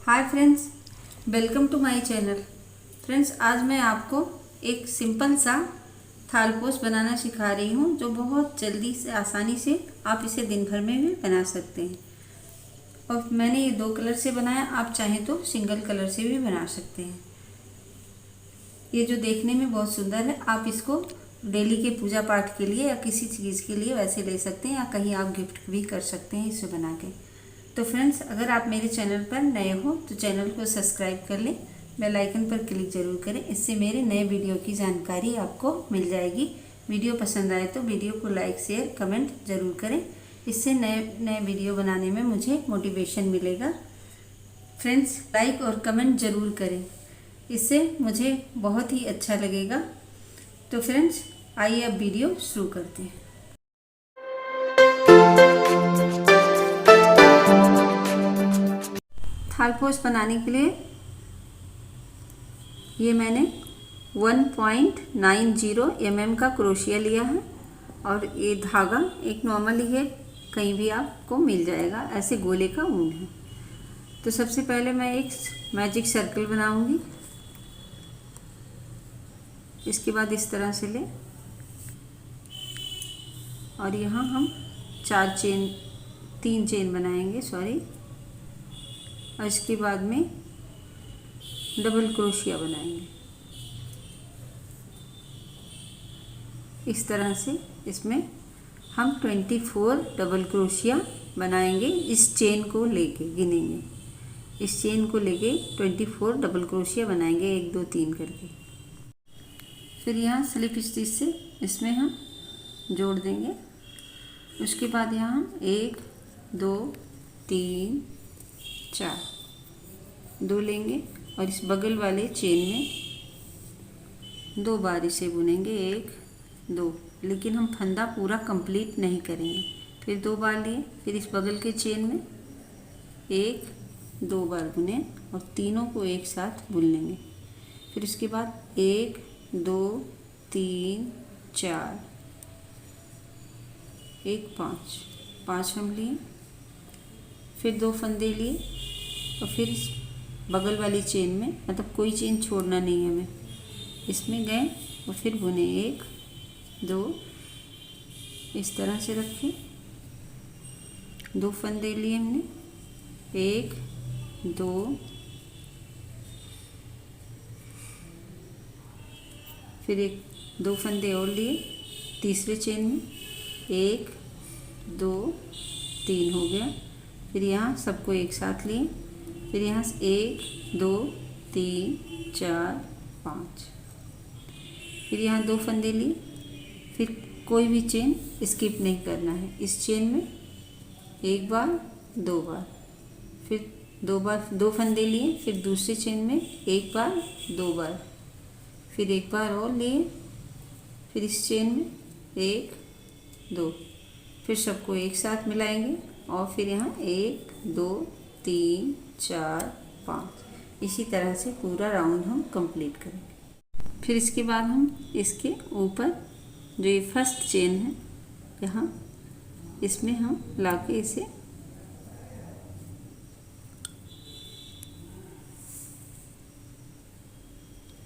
Hi friends, welcome to my channel. Friends, आज मैं आपको एक सिंपल सा थालपोश बनाना सिखा रही हूँ जो बहुत जल्दी से आसानी से आप इसे दिन भर में भी बना सकते हैं। और मैंने ये 2 कलर से बनाया, आप चाहें तो सिंगल कलर से भी बना सकते हैं। ये जो देखने में बहुत सुंदर है, आप इसको डेली के पूजा पाठ के लिए या किसी चीज़ के लिए वैसे ले सकते हैं या कहीं आप गिफ्ट भी कर सकते हैं इसे बना के। तो फ्रेंड्स, अगर आप मेरे चैनल पर नए हो तो चैनल को सब्सक्राइब कर लें, बेल आइकन पर क्लिक ज़रूर करें। इससे मेरे नए वीडियो की जानकारी आपको मिल जाएगी। वीडियो पसंद आए तो वीडियो को लाइक शेयर कमेंट ज़रूर करें। इससे नए नए वीडियो बनाने में मुझे मोटिवेशन मिलेगा। फ्रेंड्स, लाइक और कमेंट ज़रूर करें, इससे मुझे बहुत ही अच्छा लगेगा। तो फ्रेंड्स, आइए अब वीडियो शुरू करते हैं। थालपोश बनाने के लिए ये मैंने 1.90 mm का क्रोशिया लिया है और ये धागा एक नॉर्मल ही है, कहीं भी आपको मिल जाएगा, ऐसे गोले का ऊन है। तो सबसे पहले मैं एक मैजिक सर्कल बनाऊंगी। इसके बाद इस तरह से ले और यहाँ हम 3 चेन बनाएंगे, और इसके बाद में डबल क्रोशिया बनाएंगे। इस तरह से इसमें हम 24 डबल क्रोशिया बनाएंगे। इस चेन को लेके गिनेंगे, इस चेन को लेके 24 डबल क्रोशिया बनाएंगे, 1 2 3 करके। फिर यहाँ स्लिप स्टिच से इसमें हम जोड़ देंगे। उसके बाद यहाँ हम 1 2 3 4 2 लेंगे और इस बगल वाले चेन में 2 बार इसे बुनेंगे, 1 2, लेकिन हम फंदा पूरा कंप्लीट नहीं करेंगे। फिर 2 बार लिए, फिर इस बगल के चेन में 1 2 बार बुने और तीनों को एक साथ बुन लेंगे। फिर उसके बाद 1 2 3 4 1 5 हम लिए। फिर 2 फंदे लिए और फिर इस बगल वाली चेन में, मतलब कोई चेन छोड़ना नहीं है हमें, इसमें गए और फिर बुने 1 2, इस तरह से रखे। 2 फंदे लिए हमने, 1 2 फिर 2 फंदे और लिए तीसरे चेन में, 1 2 3 हो गया। फिर यहाँ सबको एक साथ लिए, फिर यहाँ से 1 2 3 4 5, फिर यहाँ 2 फंदे लिए। फिर कोई भी चेन स्किप नहीं करना है। इस चेन में 1 बार 2 बार, फिर 2 फंदे लिए, फिर दूसरे चेन में 1 बार 2 बार, फिर 1 बार और लिए, फिर इस चेन में 1 2, फिर सबको एक साथ मिलाएंगे और फिर यहाँ 1 2 3 4 5, इसी तरह से पूरा राउंड हम कंप्लीट करेंगे। फिर इसके बाद हम इसके ऊपर जो ये फर्स्ट चेन है, यहाँ इसमें हम लाके इसे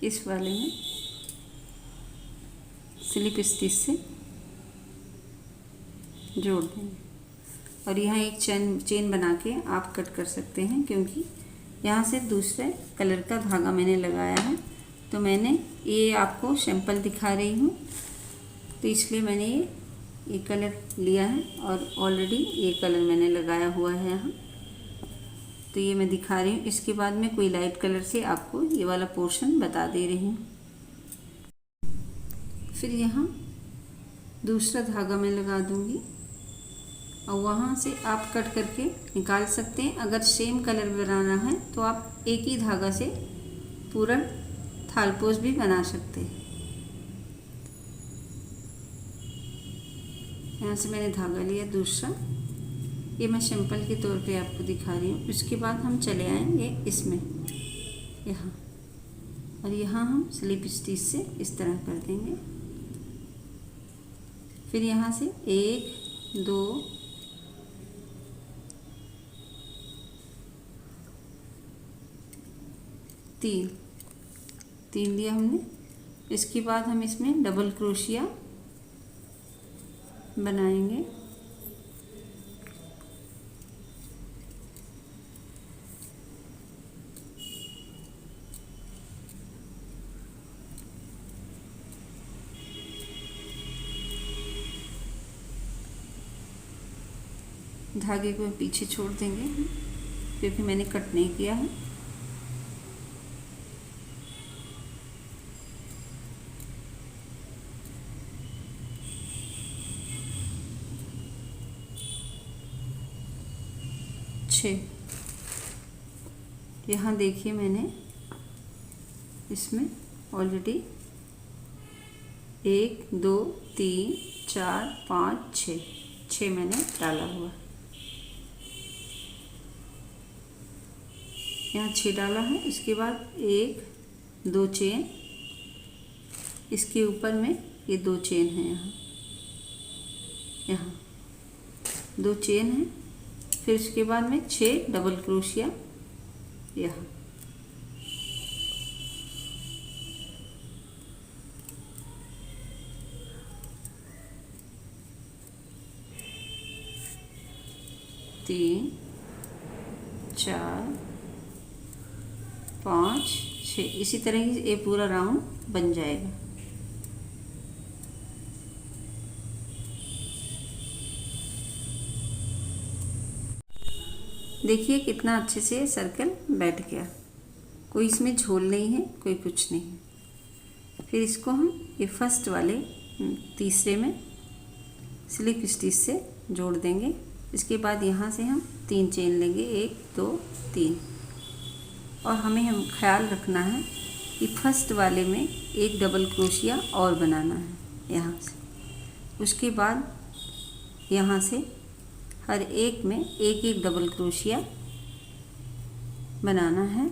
इस वाले में स्लिप स्टिच से जोड़ देंगे। और यहाँ एक चेन बना के आप कट कर सकते हैं, क्योंकि यहाँ से दूसरे कलर का धागा मैंने लगाया है। तो मैंने ये आपको सैंपल दिखा रही हूँ, तो इसलिए मैंने ये कलर लिया है और ऑलरेडी ये कलर मैंने लगाया हुआ है यहाँ, तो ये मैं दिखा रही हूँ। इसके बाद में कोई लाइट कलर से आपको ये वाला पोर्शन बता दे रही हूँ। फिर यहाँ दूसरा धागा मैं लगा दूँगी और वहाँ से आप कट करके निकाल सकते हैं। अगर सेम कलर बनाना है तो आप एक ही धागा से पूरा थालपोश भी बना सकते हैं। यहाँ से मैंने धागा लिया दूसरा, ये मैं सैंपल के तौर पे आपको दिखा रही हूँ। उसके बाद हम चले आएंगे इसमें यहाँ, और यहाँ हम स्लिप स्टिच से इस तरह कर देंगे। फिर यहाँ से 1 2 तीन तीन दिया हमने। इसके बाद हम इसमें डबल क्रोशिया बनाएंगे। धागे को पीछे छोड़ देंगे क्योंकि मैंने कट नहीं किया है। यहाँ देखिए मैंने इसमें ऑलरेडी 1 2 3 4 5 6 मैंने डाला हुआ। यहाँ 6 डाला है। इसके बाद 1 2 चेन, इसके ऊपर में ये 2 चेन है। यहाँ 2 चेन है। फिर इसके बाद में 6 डबल क्रोशिया यहाँ। तीन 4 5 6 इसी तरह ये पूरा राउंड बन जाएगा। देखिए कितना अच्छे से सर्कल बैठ गया, कोई इसमें झोल नहीं है, कोई कुछ नहीं है। फिर इसको हम ये फर्स्ट वाले तीसरे में स्लिप स्टिच से जोड़ देंगे। इसके बाद यहाँ से हम 3 चेन लेंगे, 1 2 3। और हम ख्याल रखना है कि फर्स्ट वाले में एक डबल क्रोशिया और बनाना है यहाँ से। उसके बाद यहाँ से हर एक में एक एक डबल क्रोशिया बनाना है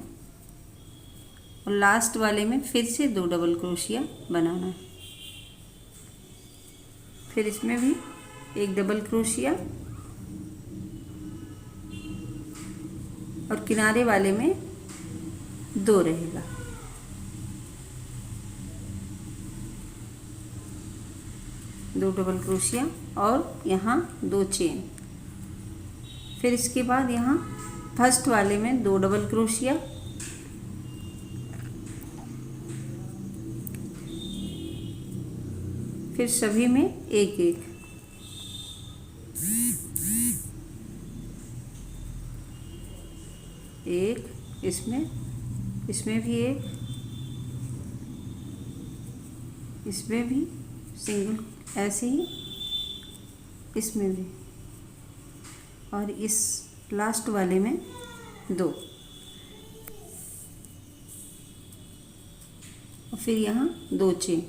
और लास्ट वाले में फिर से 2 डबल क्रोशिया बनाना है। फिर इसमें भी एक डबल क्रोशिया और किनारे वाले में 2 रहेगा। दो डबल क्रोशिया और यहाँ 2 चेन। फिर इसके बाद यहाँ फर्स्ट वाले में 2 डबल क्रोशिया, फिर सभी में एक एक। एक इसमें भी एक, इसमें भी सिंगल, ऐसे ही इसमें भी, और इस लास्ट वाले में 2। और फिर यहाँ 2 चेन।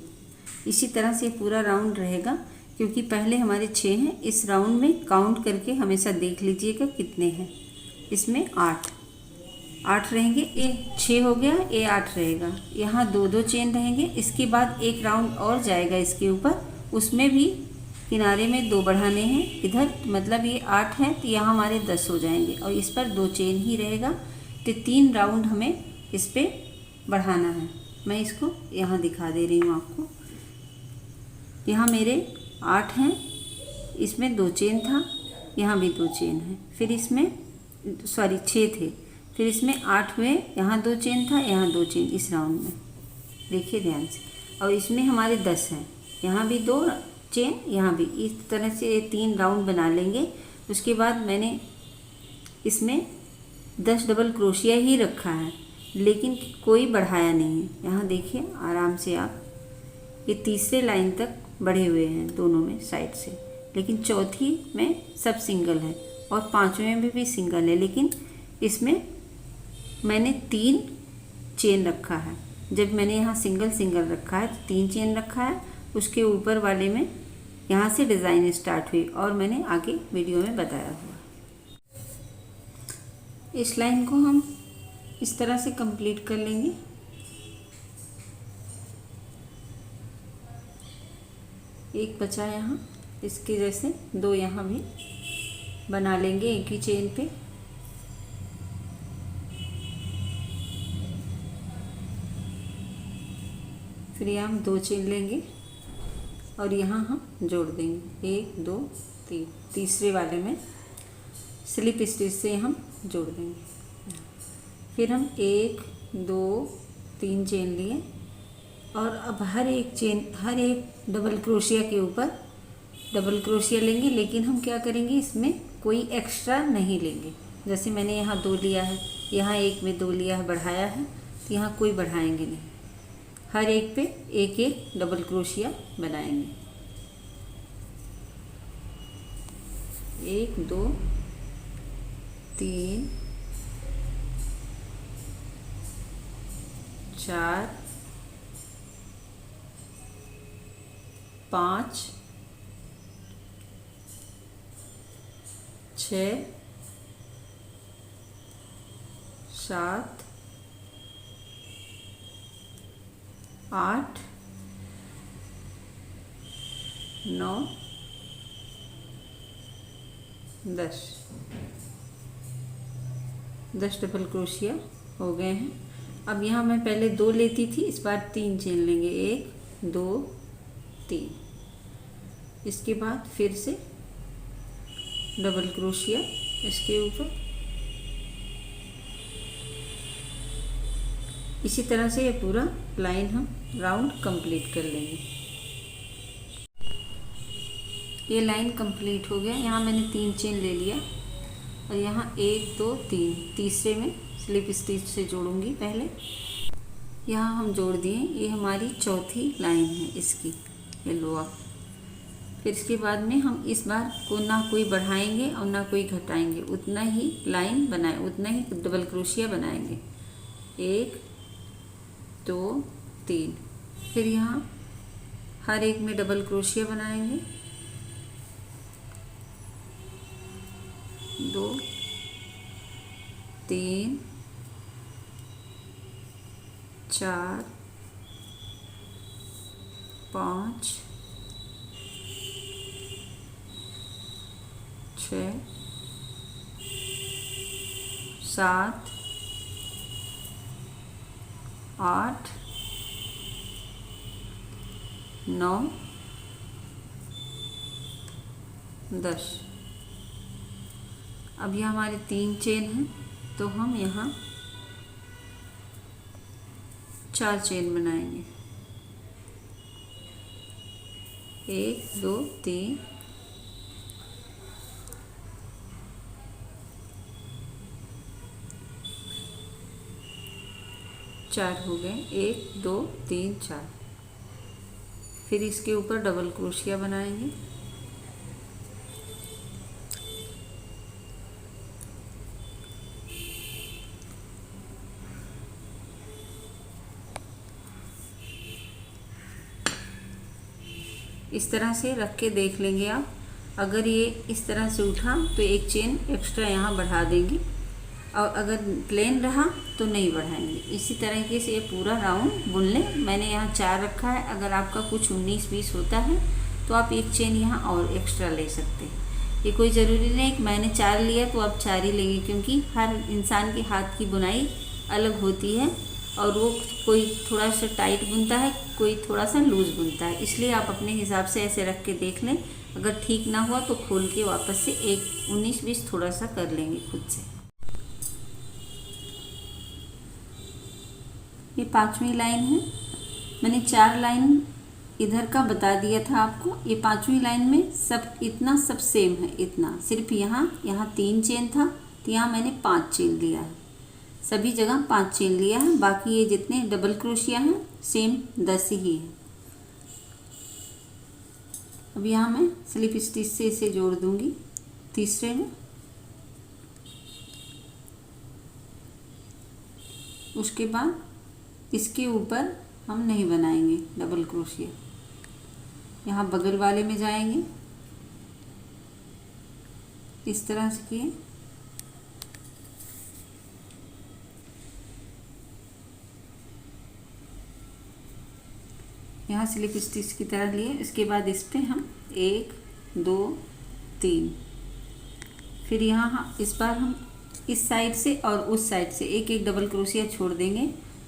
इसी तरह से पूरा राउंड रहेगा क्योंकि पहले हमारे 6 हैं। इस राउंड में काउंट करके हमेशा देख लीजिएगा कितने हैं। इसमें 8 रहेंगे, ये 6 हो गया, ये 8 रहेगा। यहाँ 2 चेन रहेंगे। इसके बाद एक राउंड और जाएगा इसके ऊपर, उसमें भी किनारे में 2 बढ़ाने हैं इधर, मतलब ये 8 है तो यहाँ हमारे 10 हो जाएंगे और इस पर 2 चेन ही रहेगा। तो 3 राउंड हमें इस पर बढ़ाना है। मैं इसको यहाँ दिखा दे रही हूँ आपको। यहाँ मेरे 8 हैं, इसमें 2 चेन था, यहाँ भी 2 चेन है। फिर इसमें 6 थे, फिर इसमें 8 हुए, यहाँ 2 चेन था, यहाँ 2 चेन इस राउंड में, देखिए ध्यान से। और इसमें हमारे 10 हैं, यहाँ भी 2 चेन, यहाँ भी। इस तरह से 3 राउंड बना लेंगे। उसके बाद मैंने इसमें 10 डबल क्रोशिया ही रखा है, लेकिन कोई बढ़ाया नहीं है। यहाँ देखिए आराम से आप, ये तीसरे लाइन तक बढ़े हुए हैं दोनों में साइड से, लेकिन चौथी में सब सिंगल है और 5वें में भी सिंगल है, लेकिन इसमें मैंने 3 चेन रखा है। जब मैंने यहाँ सिंगल रखा है तो 3 चेन रखा है। उसके ऊपर वाले में यहाँ से डिज़ाइन स्टार्ट हुई और मैंने आगे वीडियो में बताया हुआ। इस लाइन को हम इस तरह से कंप्लीट कर लेंगे। एक बचा यहाँ, इसके जैसे 2 यहाँ भी बना लेंगे एक ही चेन पे। फिर यहाँ हम 2 चेन लेंगे और यहाँ हम जोड़ देंगे 1 2 3। तीसरे वाले में स्लिप स्टिच से हम जोड़ देंगे। फिर हम 1 2 3 चेन लिए और अब हर एक डबल क्रोशिया के ऊपर डबल क्रोशिया लेंगे, लेकिन हम क्या करेंगे, इसमें कोई एक्स्ट्रा नहीं लेंगे। जैसे मैंने यहाँ 2 लिया है, यहाँ 1 में 2 लिया है, बढ़ाया है, तो यहाँ कोई बढ़ाएंगे नहीं। हर एक पे एक एक डबल क्रोशिया बनाएंगे। 1 2 3 4 5 6 7 8 9 10 डबल क्रोशिया हो गए हैं। अब यहाँ मैं पहले 2 लेती थी, इस बार 3 चेन लेंगे। 1 2 3। इसके बाद फिर से डबल क्रोशिया इसके ऊपर। इसी तरह से ये पूरा लाइन हम राउंड कंप्लीट कर लेंगे। ये लाइन कंप्लीट हो गया। यहाँ मैंने 3 चेन ले लिया और यहाँ 1 2 3 तीसरे में स्लिप स्टिच से जोड़ूंगी। पहले यहाँ हम जोड़ दिए, ये हमारी चौथी लाइन है इसकी, ये लोअर। फिर इसके बाद में हम इस बार को ना कोई बढ़ाएंगे और ना कोई घटाएंगे, उतना ही लाइन बनाए, उतना ही डबल क्रोशिया बनाएंगे। 1 2 3। फिर यहाँ हर एक में डबल क्रोशिया बनाएंगे। 2 3 4 5 6 7 8 9 10। अब यह हमारे 3 चेन हैं, तो हम यहाँ 4 चेन बनाएंगे। 1 2 3 4 हो गए। 1 2 3 4। फिर इसके ऊपर डबल क्रोशिया बनाएंगे। इस तरह से रख के देख लेंगे आप। अगर ये इस तरह से उठा तो एक चेन एक्स्ट्रा यहाँ बढ़ा देंगे, और अगर प्लेन रहा तो नहीं बढ़ाएंगे। इसी तरीके से ये पूरा राउंड बुन लें। मैंने यहाँ 4 रखा है, अगर आपका कुछ 19-20 होता है तो आप एक चेन यहाँ और एक्स्ट्रा ले सकते हैं। ये कोई ज़रूरी नहीं कि मैंने 4 लिया तो आप 4 ही लेंगे, क्योंकि हर इंसान के हाथ की बुनाई अलग होती है और वो कोई थोड़ा सा टाइट बुनता है, कोई थोड़ा सा लूज़ बुनता है। इसलिए आप अपने हिसाब से ऐसे रख के देख लें। अगर ठीक ना हुआ तो खोल के वापस से एक 19-20 थोड़ा सा कर लेंगे खुद से। ये 5वीं लाइन है। मैंने 4 लाइन इधर का बता दिया था आपको। ये 5वीं लाइन में सब इतना सब सेम है, इतना सिर्फ यहाँ 3 चेन था तो यहाँ मैंने 5 चेन लिया है। सभी जगह 5 चेन लिया है। बाकी ये जितने डबल क्रोशिया हैं सेम 10 ही है। अब यहाँ मैं स्लिप स्टिच से इसे जोड़ दूंगी तीसरे में। उसके बाद इसके ऊपर हम नहीं बनाएंगे डबल क्रोशिया। यहाँ बगल वाले में जाएंगे, इस तरह से किए। यहाँ स्लिप स्टिच की तरह लिए। इसके बाद इस पे हम 1 2 3। फिर यहाँ इस बार हम इस साइड से और उस साइड से एक एक डबल क्रोशिया छोड़ देंगे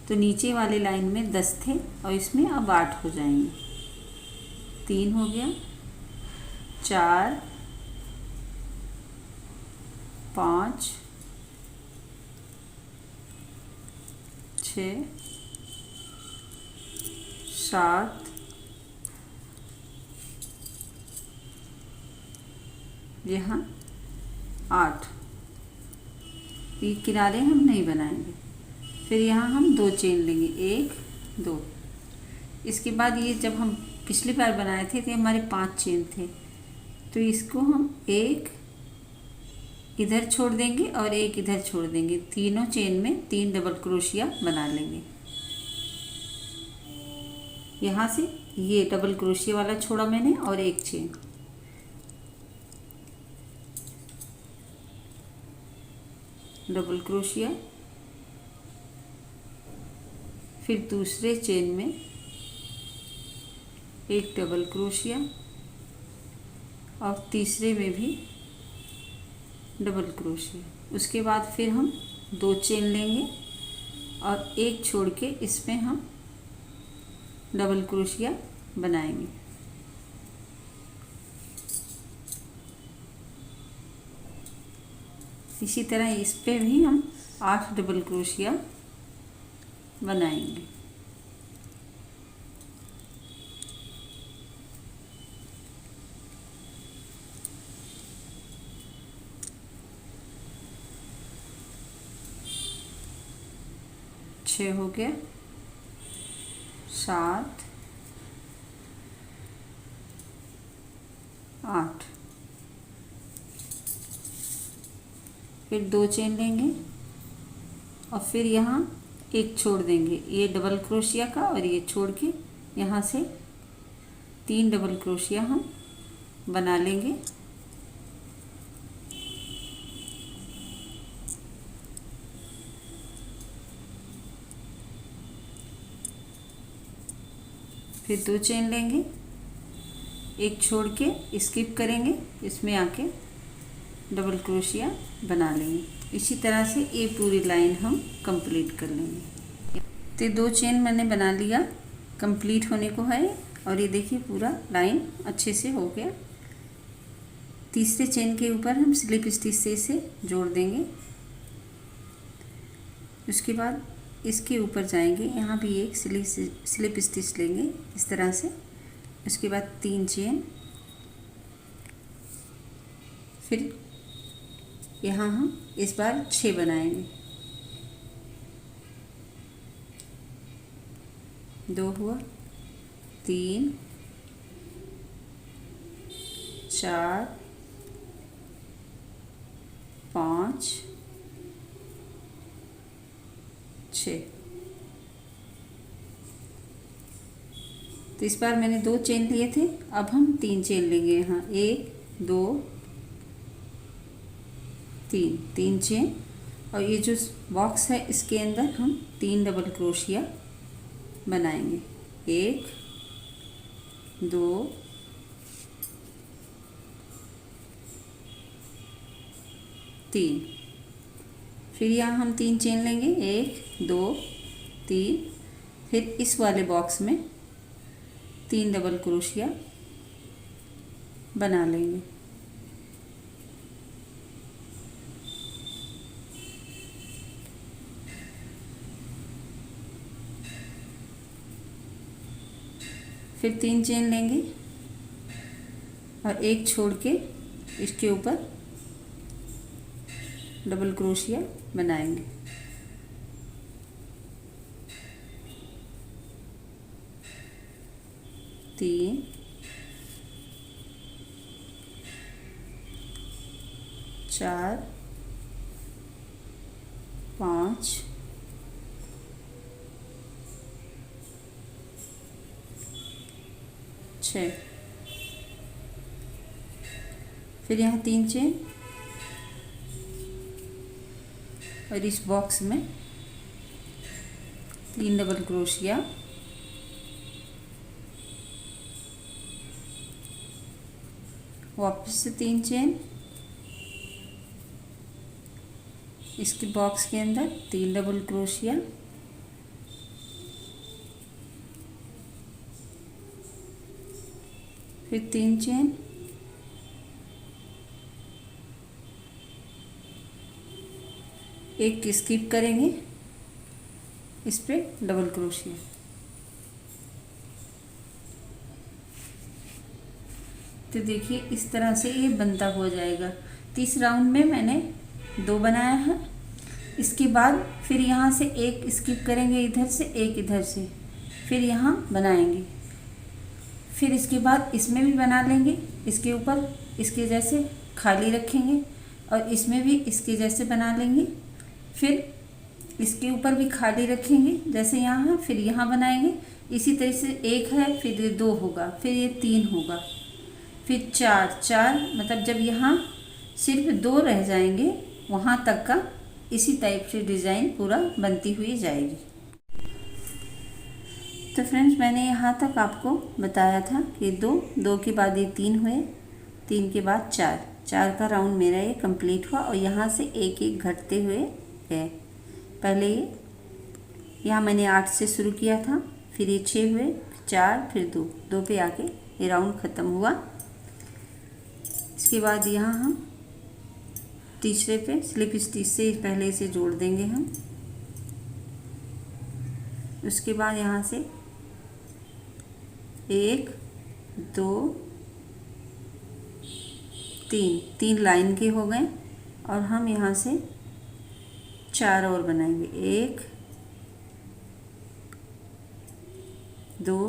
तो नीचे वाले लाइन में 10 थे और इसमें अब 8 हो जाएंगे। 3 हो गया, 4, 5, 6, 7, यहाँ 8। ये किनारे हम नहीं बनाएंगे। फिर यहाँ हम 2 चेन लेंगे, 1 2। इसके बाद ये जब हम पिछली बार बनाए थे तो हमारे 5 चेन थे, तो इसको हम 1 इधर छोड़ देंगे और 1 इधर छोड़ देंगे। तीनों चेन में 3 डबल क्रोशिया बना लेंगे। यहाँ से ये डबल क्रोशिया वाला छोड़ा मैंने और 1 चेन, डबल क्रोशिया, फिर दूसरे चेन में 1 डबल क्रोशिया और तीसरे में भी डबल क्रोशिया। उसके बाद फिर हम 2 चेन लेंगे और 1 छोड़ के इसमें हम डबल क्रोशिया बनाएंगे। इसी तरह इस पे भी हम 8 डबल क्रोशिया बनाएंगे। छः हो गया, 7, 8। फिर 2 चेन लेंगे और फिर यहाँ 1 छोड़ देंगे, ये डबल क्रोशिया का, और ये छोड़ के यहाँ से 3 डबल क्रोशिया हम बना लेंगे। फिर 2 चेन लेंगे, 1 छोड़ के स्किप करेंगे, इसमें आके डबल क्रोशिया बना लेंगे। इसी तरह से ये पूरी लाइन हम कंप्लीट कर लेंगे। तो 2 चेन मैंने बना लिया, कंप्लीट होने को है, और ये देखिए पूरा लाइन अच्छे से हो गया। तीसरे चेन के ऊपर हम स्लिप स्टिच से इसे जोड़ देंगे। उसके बाद इसके ऊपर जाएंगे, यहाँ भी एक स्लिप स्टिच लेंगे इस तरह से। उसके बाद 3 चेन, फिर यहाँ हम इस बार 6 बनाएंगे। 2 हुआ, 3, 4, 5, 6। तो इस बार मैंने 2 चेन लिए थे, अब हम 3 चेन लेंगे। यहाँ 1 2 3 चेन, और ये जो बॉक्स है इसके अंदर हम 3 डबल क्रोशिया बनाएंगे। 1 2 3। फिर यहाँ हम 3 चेन लेंगे, 1 2 3। फिर इस वाले बॉक्स में 3 डबल क्रोशिया बना लेंगे। फिर 3 चेन लेंगे और 1 छोड़ के इसके ऊपर डबल क्रोशिया बनाएंगे। तीन, 4 5 6। फिर यहाँ 3 चेन और इस बॉक्स में 3 डबल क्रोशिया, वापस से 3 चेन, इसके बॉक्स के अंदर 3 डबल क्रोशिया, फिर 3 चेन, एक स्किप करेंगे, इस पे डबल क्रोशिया। तो देखिए इस तरह से ये बनता हो जाएगा। तो इस राउंड में मैंने 2 बनाया है। इसके बाद फिर यहाँ से एक स्किप करेंगे, इधर से एक, इधर से, फिर यहाँ बनाएंगे। फिर इसके बाद इसमें भी बना लेंगे, इसके ऊपर इसके जैसे खाली रखेंगे और इसमें भी इसके जैसे बना लेंगे। फिर इसके ऊपर भी खाली रखेंगे जैसे यहाँ है, फिर यहाँ बनाएंगे। इसी तरह से 1 है, फिर ये 2 होगा, फिर ये 3 होगा, फिर 4 मतलब जब यहाँ सिर्फ 2 रह जाएंगे वहाँ तक का इसी टाइप से डिज़ाइन पूरा बनती हुई जाएगी। तो फ्रेंड्स मैंने यहाँ तक आपको बताया था कि 2 के बाद ये 3 हुए, 3 के बाद 4 का राउंड मेरा ये कंप्लीट हुआ। और यहाँ से एक एक घटते हुए गए। पहले ये यहाँ मैंने 8 से शुरू किया था, फिर ये 6 हुए, 4, फिर 2 पे आके ये राउंड ख़त्म हुआ। इसके बाद यहाँ हम तीसरे पे स्लिप स्टिच से पहले इसे जोड़ देंगे हम। उसके बाद यहाँ से 1 2 3 लाइन के हो गए और हम यहाँ से 4 और बनाएंगे। 1 2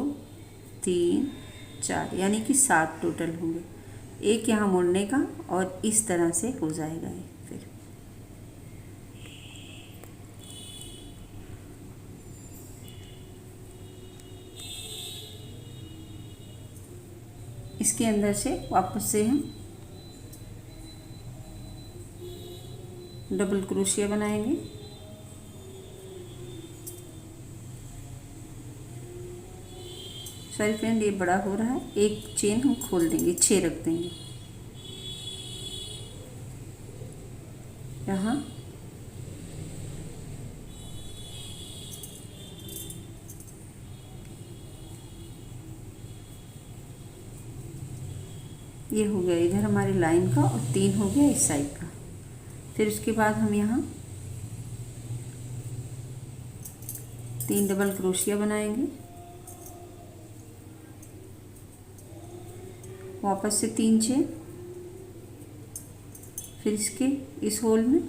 3 4 यानी कि 7 टोटल होंगे। एक यहाँ मोड़ने का और इस तरह से हो जाएगा ये। फिर इसके अंदर से वापस से हम डबल क्रोशिया बनाएंगे। सॉरी फ्रेंड ये बड़ा हो रहा है, एक चेन हम खोल देंगे, 6 रख देंगे। यहाँ ये हो गया इधर हमारी लाइन का और 3 हो गया इस साइड का। फिर उसके बाद हम यहाँ 3 डबल क्रोशिया बनाएंगे। वापस से 3 चेन, फिर इसके इस होल में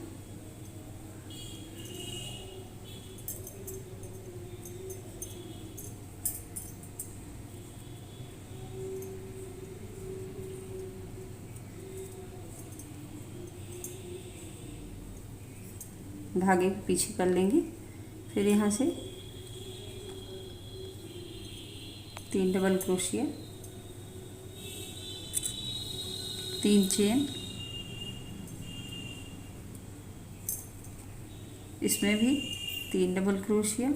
धागे पीछे कर लेंगे। फिर यहाँ से 3 डबल क्रोशिया, 3 चेन, इसमें भी 3 डबल क्रोशिया,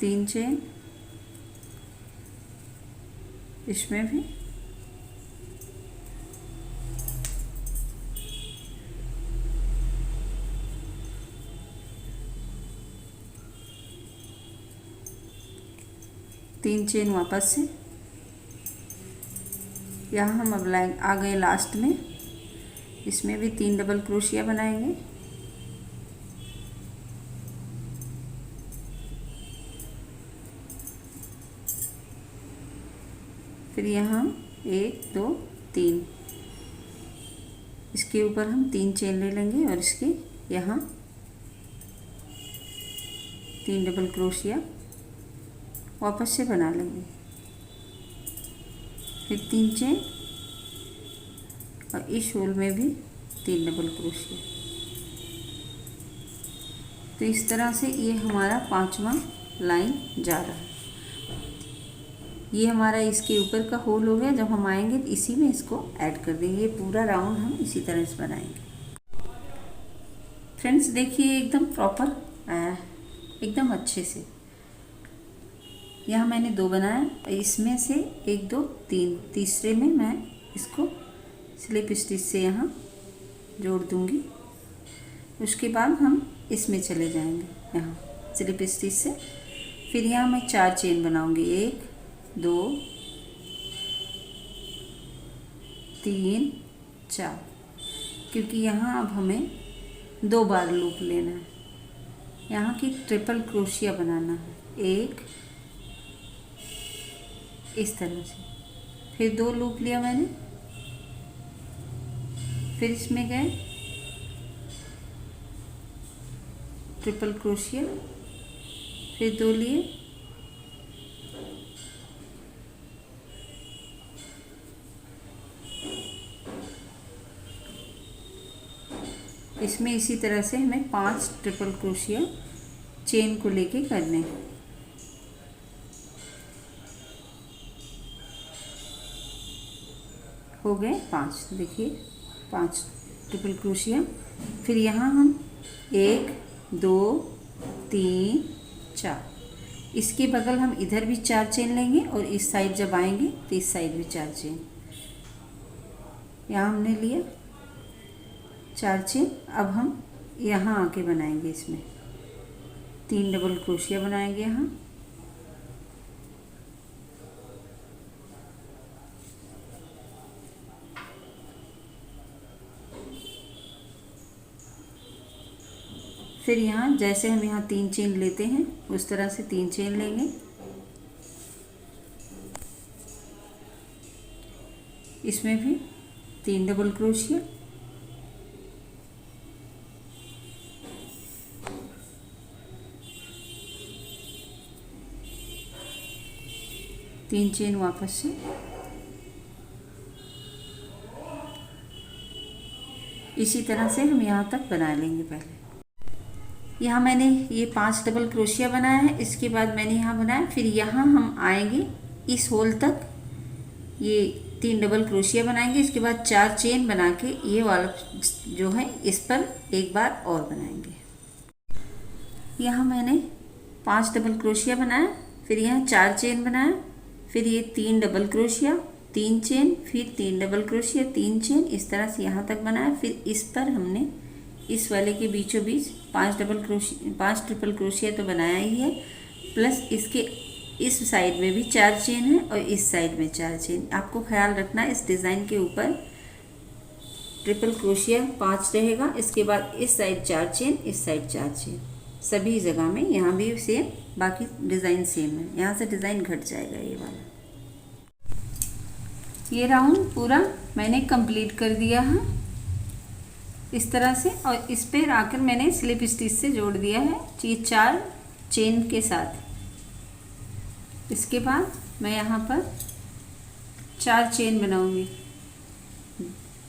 तीन चेन, इसमें भी तीन चेन वापस से। यहाँ हम अब लाइन आ गए लास्ट में, इसमें भी 3 डबल क्रोशिया बनाएंगे। फिर यहाँ 1 2 3 इसके ऊपर हम 3 चेन ले लेंगे और इसके यहाँ 3 डबल क्रोशिया वापस से बना लेंगे। फिर 3 चेन और इस होल में भी 3 डबल क्रोशिया। तो इस तरह से ये हमारा 5वां लाइन जा रहा है। ये हमारा इसके ऊपर का होल हो गया। जब हम आएंगे इसी में इसको ऐड कर देंगे। ये पूरा राउंड हम इसी तरह से बनाएंगे। फ्रेंड्स देखिए एकदम प्रॉपर आया है, एकदम अच्छे से। यहाँ मैंने 2 बनाया, इसमें से 1 2 3, तीसरे में मैं इसको स्लिप स्टिच से यहाँ जोड़ दूँगी। उसके बाद हम इसमें चले जाएंगे, यहाँ स्लिप स्टिच से। फिर यहाँ मैं 4 चेन बनाऊंगी, 1 2 3 4, क्योंकि यहाँ अब हमें 2 बार लूप लेना है। यहाँ की ट्रिपल क्रोशिया बनाना है, 1 इस तरह से, फिर 2 लूप लिया मैंने, फिर इसमें गए ट्रिपल क्रोशिया, फिर 2 लिए, इसमें इसी तरह से हमें 5 ट्रिपल क्रोशिया चेन को लेके करने हैं। हो गए 5, देखिए 5 ट्रिपल क्रोशिया। फिर यहाँ हम 1 2 3 4, इसके बगल हम इधर भी 4 चेन लेंगे और इस साइड जब आएंगे तो इस साइड भी 4 चेन। यहाँ हमने लिया 4 चेन। अब हम यहाँ आके बनाएंगे, इसमें 3 डबल क्रोशिया बनाएंगे यहाँ। फिर यहाँ जैसे हम यहाँ 3 चेन लेते हैं उस तरह से 3 चेन लेंगे, इसमें भी 3 डबल क्रोशिया, तीन चेन वापस से, इसी तरह से हम यहाँ तक बना लेंगे। पहले यहाँ मैंने ये 5 डबल क्रोशिया बनाया है, इसके बाद मैंने यहाँ बनाया, फिर यहाँ हम आएंगे इस होल तक, ये 3 डबल क्रोशिया बनाएंगे, इसके बाद 4 चेन बना के ये वाला जो है इस पर एक बार और बनाएंगे। यहाँ मैंने 5 डबल क्रोशिया बनाया, फिर यहाँ 4 चेन बनाया, फिर ये 3 डबल क्रोशिया 3 चेन, फिर 3 डबल क्रोशिया 3 चेन, इस तरह से यहाँ तक बनाया। फिर इस पर हमने इस वाले के बीचों बीच 5 ट्रिपल क्रोशिया तो बनाया ही है, प्लस इसके इस साइड में भी 4 चेन है और इस साइड में 4 चेन। आपको ख्याल रखना इस डिज़ाइन के ऊपर ट्रिपल क्रोशिया 5 रहेगा, इसके बाद इस साइड 4 चेन, इस साइड 4 चेन, सभी जगह में। यहाँ भी सेम, बाकी डिज़ाइन सेम है, यहाँ से डिज़ाइन घट जाएगा ये वाला। ये राउंड पूरा मैंने कंप्लीट कर दिया है इस तरह से, और इस पर आकर मैंने स्लिप स्टिच से जोड़ दिया है ये 4 चेन के साथ। इसके बाद मैं यहाँ पर 4 चेन बनाऊंगी,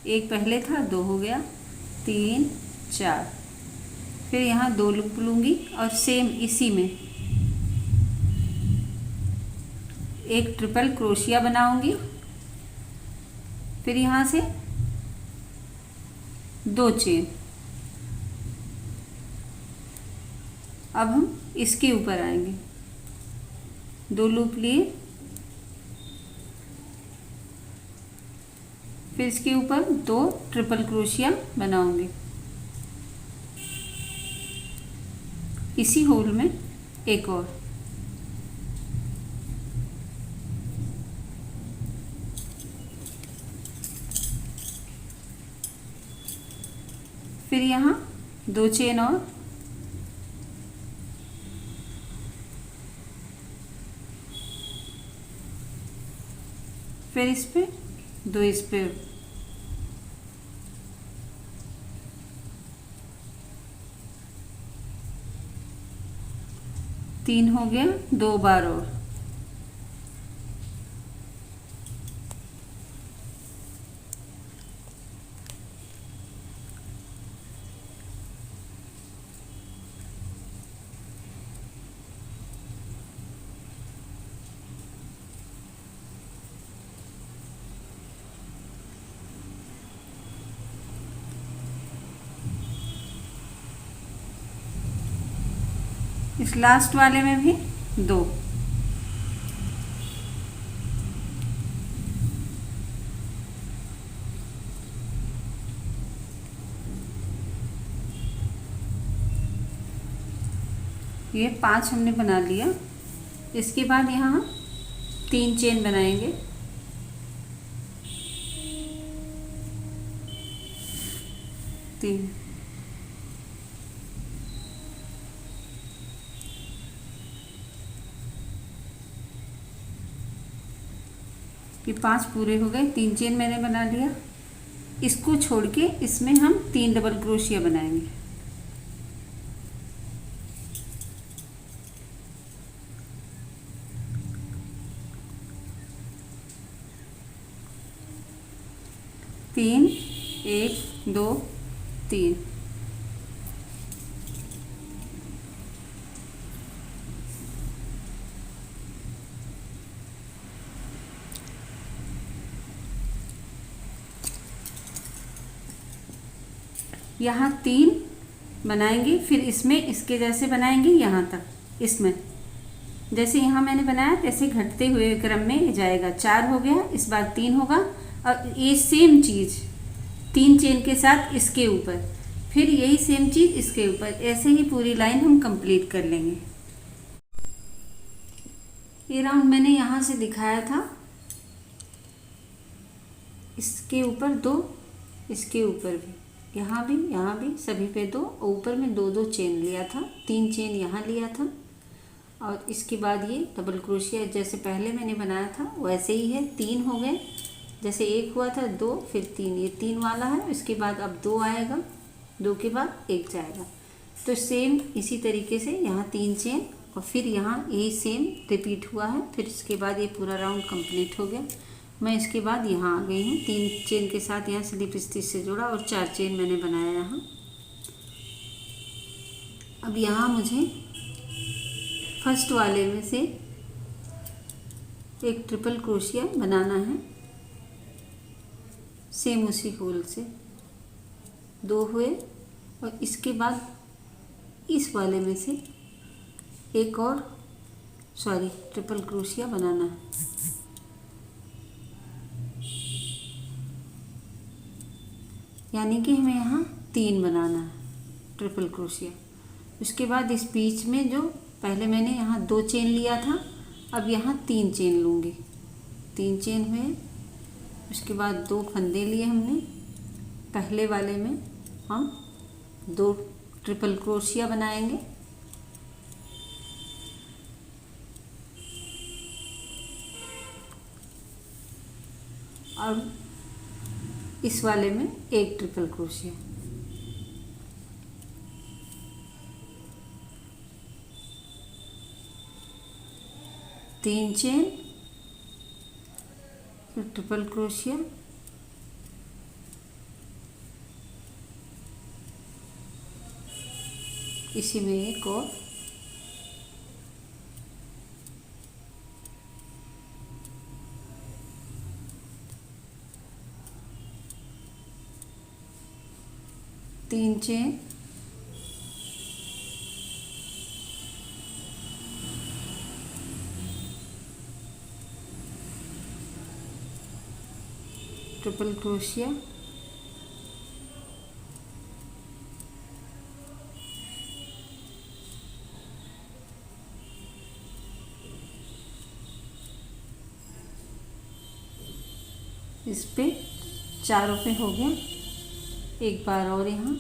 एक पहले था, 2 हो गया, 3 4, फिर यहाँ 2 लूप लूँगी और सेम इसी में एक ट्रिपल क्रोशिया बनाऊंगी, फिर यहाँ से 2 चेन। अब हम इसके ऊपर आएंगे, 2 लूप लिए, फिर इसके ऊपर 2 ट्रिपल क्रोशिया बनाऊंगी, इसी होल में एक और, फिर यहाँ 2 चेन और, फिर इस पे 2 इस पे, तीन हो गया, 2 बार और, इस लास्ट वाले में भी 2, ये 5 हमने बना लिया। इसके बाद यहाँ हम 3 चेन बनाएंगे। तीन, ये 5 पूरे हो गए। 3 चेन मैंने बना लिया। इसको छोड़ के इसमें हम 3 डबल क्रोशिया बनाएंगे। तीन, 1 2 3। यहाँ 3 बनाएंगे, फिर इसमें इसके जैसे बनाएंगे यहाँ तक। इसमें जैसे यहाँ मैंने बनाया तैसे घटते हुए क्रम में जाएगा। 4 हो गया, इस बार 3 होगा और ये सेम चीज़ 3 चेन के साथ इसके ऊपर, फिर यही सेम चीज़ इसके ऊपर, ऐसे ही पूरी लाइन हम कंप्लीट कर लेंगे। ये राउंड मैंने यहाँ से दिखाया था, इसके ऊपर 2, इसके ऊपर भी, यहाँ भी सभी पे 2, ऊपर में 2 2 चेन लिया था। 3 चेन यहाँ लिया था और इसके बाद ये डबल क्रोशिया जैसे पहले मैंने बनाया था वैसे ही है। 3 हो गए, जैसे 1 हुआ था 2 फिर 3, ये 3 वाला है। इसके बाद अब 2 आएगा, 2 के बाद 1 जाएगा। तो सेम इसी तरीके से यहाँ 3 चेन और फिर यहाँ यही सेम रिपीट हुआ है। फिर इसके बाद ये पूरा राउंड कंप्लीट हो गया। मैं इसके बाद यहाँ आ गई हूँ। 3 चेन के साथ यहाँ स्लिप स्टिच से जोड़ा और 4 चेन मैंने बनाया यहाँ। अब यहाँ मुझे फर्स्ट वाले में से एक ट्रिपल क्रोशिया बनाना है, सेम उसी होल से 2 हुए और इसके बाद इस वाले में से एक और ट्रिपल क्रोशिया बनाना है। यानी कि हमें यहाँ 3 बनाना है ट्रिपल क्रोशिया। उसके बाद इस बीच में जो पहले मैंने यहाँ 2 चेन लिया था, अब यहाँ 3 चेन लूँगी। 3 चेन हुए, उसके बाद 2 फंदे लिए हमने। पहले वाले में हम 2 ट्रिपल क्रोशिया बनाएंगे। और इस वाले में एक ट्रिपल क्रोशिया। तीन चेन, फिर ट्रिपल क्रोशिया, इसी में एक और, तीन चेन, ट्रिपल क्रोशिया, इस पे चारों पे हो गया। एक बार और यहाँ,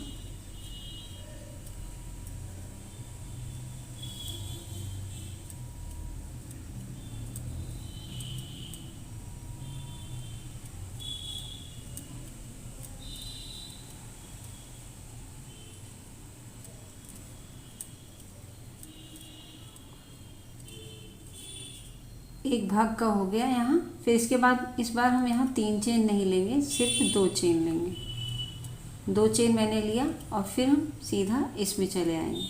एक भाग का हो गया यहाँ। फिर इसके बाद इस बार हम यहाँ 3 चेन नहीं लेंगे, सिर्फ 2 चेन लेंगे। 2 चेन मैंने लिया और फिर हम सीधा इसमें चले आएंगे।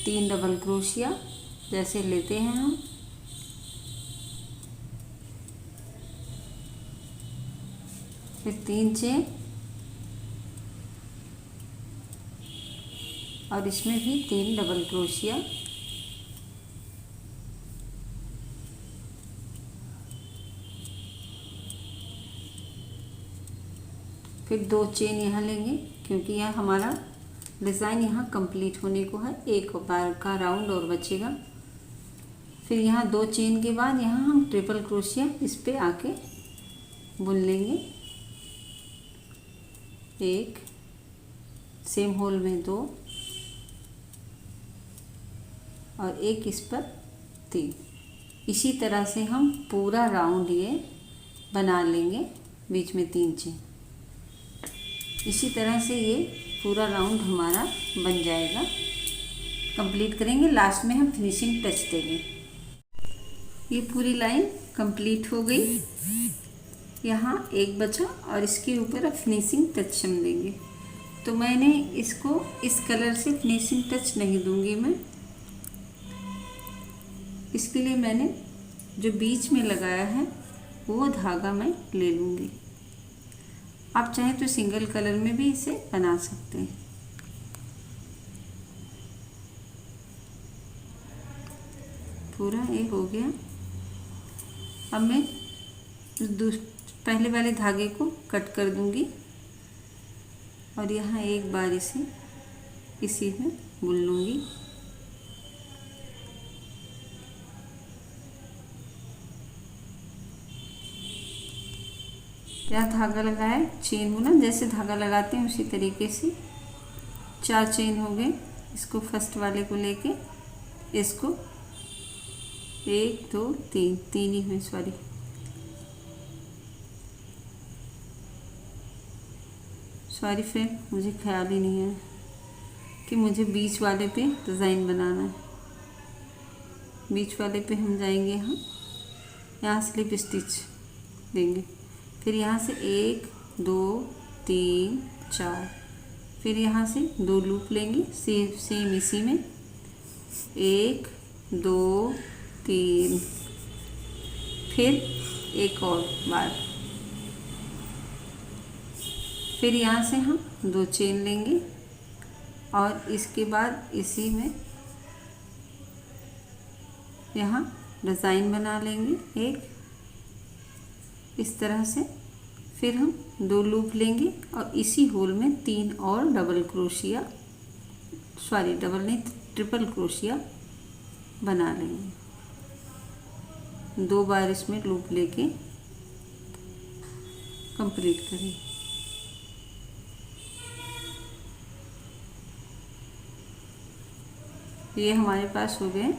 3 डबल क्रोशिया जैसे लेते हैं हम, फिर 3 चेन और इसमें भी 3 डबल क्रोशिया, फिर 2 चेन यहाँ लेंगे क्योंकि यह हमारा डिज़ाइन यहाँ कंप्लीट होने को है। एक बार का राउंड और बचेगा। फिर यहाँ 2 चेन के बाद यहाँ हम ट्रिपल क्रोशिया इस पे आके बुन लेंगे। 1 सेम होल में 2 और 1 इस पर 3। इसी तरह से हम पूरा राउंड ये बना लेंगे, बीच में 3 चेन। इसी तरह से ये पूरा राउंड हमारा बन जाएगा। कंप्लीट करेंगे, लास्ट में हम फिनिशिंग टच देंगे। ये पूरी लाइन कंप्लीट हो गई। यहाँ 1 बचा और इसके ऊपर अब फिनिशिंग टच हम देंगे। तो मैंने इसको इस कलर से फिनिशिंग टच नहीं दूंगी मैं। इसके लिए मैंने जो बीच में लगाया है वो धागा मैं ले लूँगी। आप चाहें तो सिंगल कलर में भी इसे बना सकते हैं। पूरा ये हो गया। अब मैं पहले वाले धागे को कट कर दूंगी और यहाँ एक बार इसे इसी में बुन लूँगी। यहाँ धागा लगाया, चेन बुना, जैसे धागा लगाते हैं उसी तरीके से 4 चेन हो गए। इसको फर्स्ट वाले को लेके इसको 1 2 3 ही हुए, सॉरी फ्रेंड, मुझे ख्याल ही नहीं है कि मुझे बीच वाले पे डिज़ाइन बनाना है। बीच वाले पे हम जाएंगे, यहाँ स्लिप स्टिच देंगे। फिर यहाँ से 1 2 3 4, फिर यहाँ से 2 लूप लेंगे सेम इसी में 1 2 3, फिर एक और बार, फिर यहाँ से हम 2 चेन लेंगे और इसके बाद इसी में यहाँ डिज़ाइन बना लेंगे एक इस तरह से। फिर हम 2 लूप लेंगे और इसी होल में 3 और डबल क्रोशिया, सॉरी डबल नहीं ट्रिपल क्रोशिया बना लेंगे। 2 बार इसमें लूप लेके कंप्लीट करें। ये हमारे पास हो गए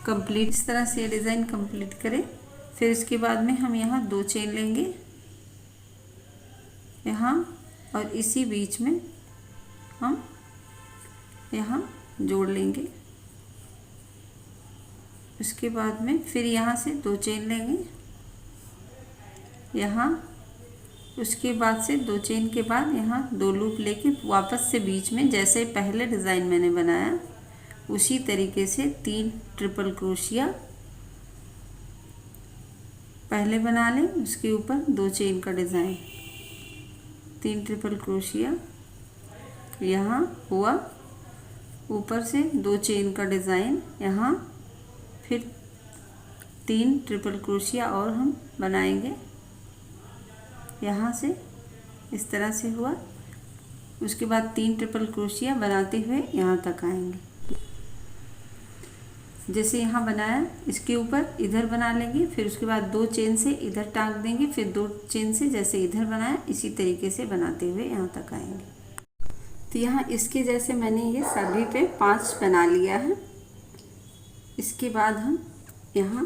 कंप्लीट। इस तरह से डिज़ाइन कंप्लीट करें। फिर इसके बाद में हम यहाँ 2 चेन लेंगे यहाँ और इसी बीच में हम यहाँ जोड़ लेंगे। उसके बाद में फिर यहाँ से 2 चेन लेंगे यहाँ, उसके बाद से 2 चेन के बाद यहाँ 2 लूप लेके वापस से बीच में जैसे पहले डिज़ाइन मैंने बनाया उसी तरीके से 3 ट्रिपल क्रोशिया पहले बना लें। उसके ऊपर 2 चेन का डिज़ाइन, 3 ट्रिपल क्रोशिया यहाँ हुआ, ऊपर से 2 चेन का डिज़ाइन यहाँ, फिर 3 ट्रिपल क्रोशिया और हम बनाएंगे यहाँ से इस तरह से हुआ। उसके बाद 3 ट्रिपल क्रोशिया बनाते हुए यहाँ तक आएंगे। जैसे यहाँ बनाया इसके ऊपर इधर बना लेंगे, फिर उसके बाद 2 चेन से इधर टांग देंगे, फिर 2 चेन से जैसे इधर बनाया इसी तरीके से बनाते हुए यहाँ तक आएंगे। तो यहाँ इसके जैसे मैंने ये सभी पे 5 बना लिया है। इसके बाद हम यहाँ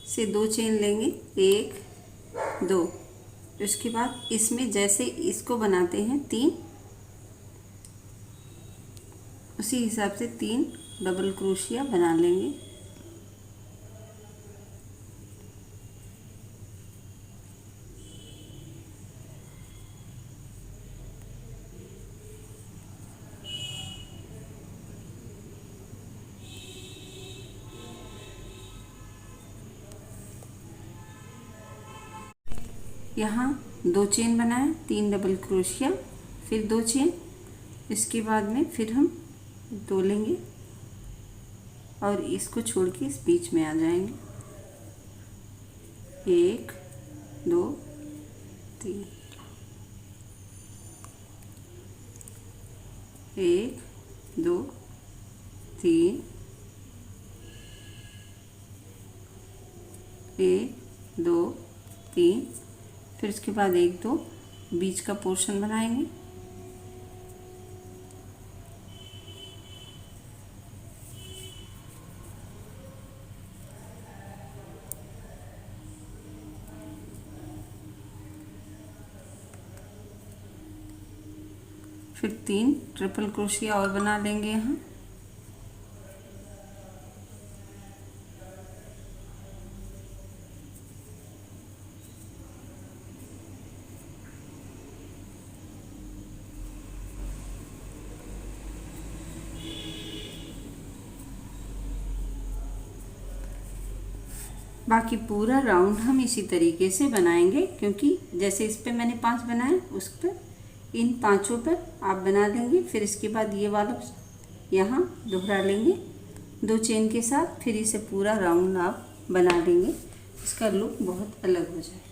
से 2 चेन लेंगे 1 2, उसके बाद इसमें जैसे इसको बनाते हैं 3, उसी हिसाब से 3 डबल क्रोशिया बना लेंगे। यहाँ 2 चेन बनाए, 3 डबल क्रोशिया, फिर 2 चेन, इसके बाद में फिर हम 2 लेंगे और इसको छोड़ के इस बीच में आ जाएंगे 1 2 3, 1 2 3, 1 2 3, फिर इसके बाद 1 2 बीच का पोर्शन बनाएंगे। फिर 3 ट्रिपल क्रोशिया और बना लेंगे यहाँ। बाकी पूरा राउंड हम इसी तरीके से बनाएंगे, क्योंकि जैसे इस पे मैंने 5 बनाए, उस पर इन 5 पर आप बना देंगे। फिर इसके बाद ये वाला यहाँ दोहरा लेंगे 2 चेन के साथ, फिर इसे पूरा राउंड आप बना लेंगे। इसका लुक बहुत अलग हो जाए।